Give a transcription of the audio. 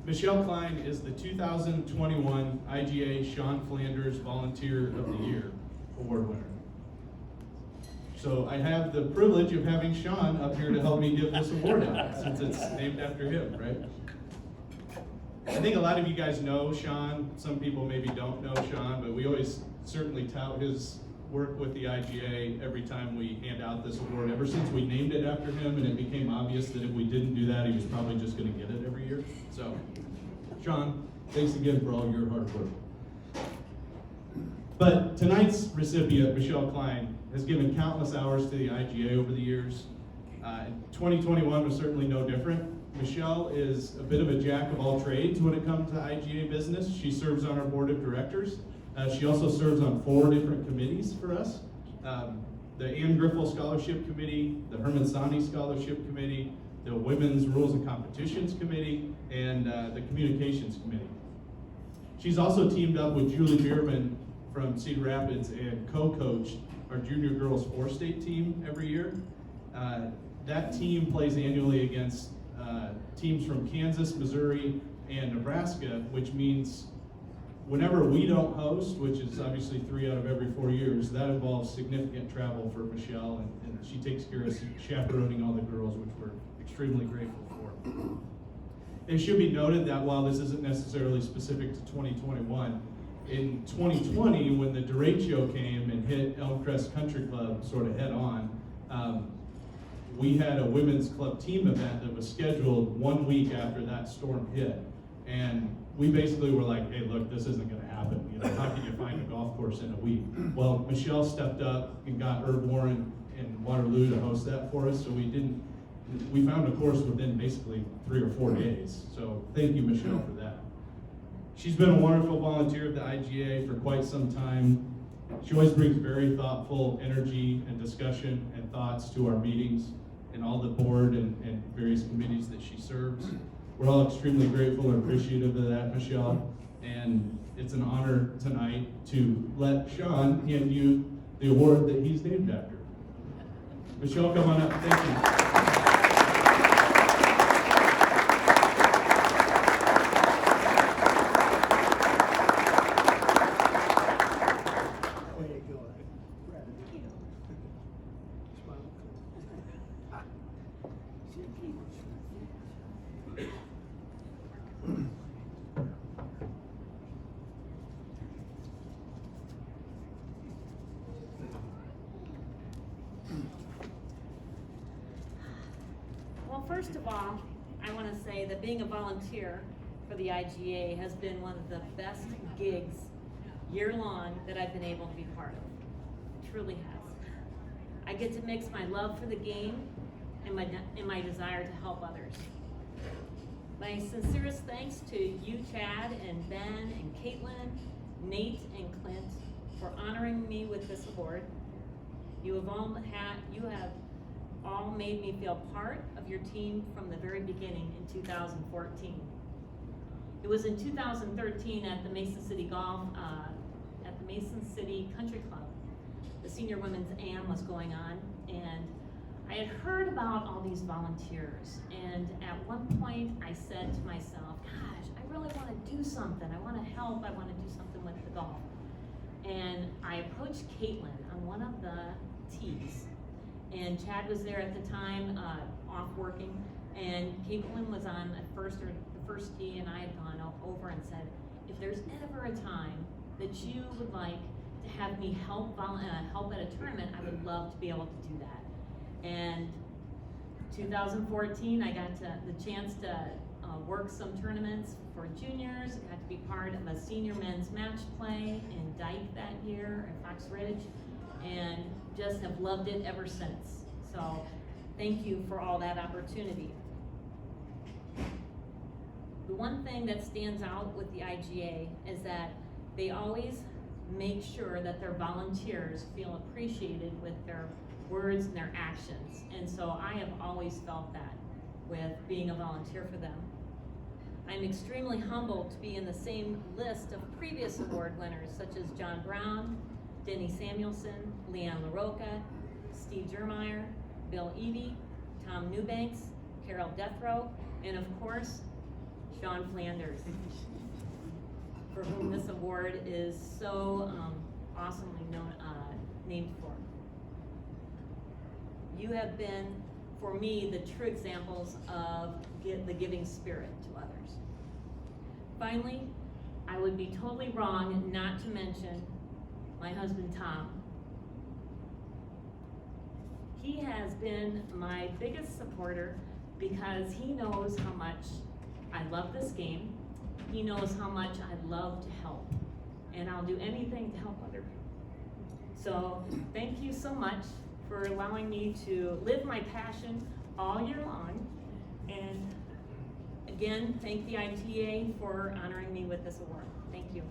Michelle Klein is the 2021 IGA Sean Flanders Volunteer of the Year award winner. So I have the privilege of having Sean up here to help me give this award out, since it's named after him, right? I think a lot of you guys know Sean. Some people maybe don't know Sean, but we always certainly tout his work with the IGA every time we hand out this award. Ever since we named it after him, and it became obvious that if we didn't do that, he was probably just going to get it every year. So, Sean, thanks again for all your hard work. But tonight's recipient, Michelle Klein, has given countless hours to the IGA over the years. 2021 was certainly no different. Michelle is a bit of a jack of all trades when it comes to IGA business. She serves on our board of directors. She also serves on 4 different committees for us. The Griffel Scholarship Committee, the Herman Sani Scholarship Committee, the Women's Rules and Competitions Committee, and the Communications Committee. She's also teamed up with Julie Bierman from Cedar Rapids and co-coached our junior girls 4-state team every year. That team plays annually against teams from Kansas, Missouri, and Nebraska, which means whenever we don't host, which is obviously 3 out of every 4 years, that involves significant travel for Michelle, and she takes care of chaperoning all the girls, which we're extremely grateful for. It should be noted that while this isn't necessarily specific to 2021, in 2020, when the derecho came and hit Elmcrest Country Club sort of head on, we had a women's club team event that was scheduled 1 week after that storm hit. And we basically were like, hey, look, this isn't gonna happen. You know, how can you find a golf course in a week? Well, Michelle stepped up and got Herb Warren in Waterloo to host that for us, so we found a course within basically 3 or 4 days. So thank you, Michelle, for that. She's been a wonderful volunteer at the IGA for quite some time. She always brings very thoughtful energy and discussion and thoughts to our meetings and all the board and various committees that she serves. We're all extremely grateful and appreciative of that, Michelle. And it's an honor tonight to let Sean hand you the award that he's named after. Michelle, come on up. Thank you. First of all, I want to say that being a volunteer for the IGA has been one of the best gigs year-long that I've been able to be part of. It truly has. I get to mix my love for the game and my desire to help others. My sincerest thanks to you, Chad, and Ben, and Caitlin, Nate, and Clint for honoring me with this award. You have all made me feel part of your team from the very beginning in 2014. It was in 2013 at the Mason City Country Club. The Senior Women's AM was going on, and I had heard about all these volunteers, and at one point I said to myself, gosh, I really want to do something. I want to help. I want to do something with the golf. And I approached Caitlin on one of the tees. And Chad was there at the time, off working, and Caitlin was on the first tee, and I had gone over and said, if there's ever a time that you would like to have me help at a tournament, I would love to be able to do that. And 2014, I got the chance to work some tournaments for juniors. I got to be part of a senior men's match play in Dyke that year at Fox Ridge, and just have loved it ever since. So thank you for all that opportunity. The one thing that stands out with the IGA is that they always make sure that their volunteers feel appreciated with their words and their actions. And so I have always felt that with being a volunteer for them. I'm extremely humbled to be in the same list of previous award winners such as John Brown, Denny Samuelson, Leanne LaRocca, Steve Jermeyer, Bill Evie, Tom Newbanks, Carol Deathrow, and of course, Sean Flanders, for whom this award is so awesomely named for. You have been, for me, the true examples of the giving spirit to others. Finally, I would be totally wrong not to mention my husband, Tom. He has been my biggest supporter because he knows how much I love this game. He knows how much I love to help, and I'll do anything to help other people. So thank you so much for allowing me to live my passion all year long. And again, thank the IGA for honoring me with this award. Thank you.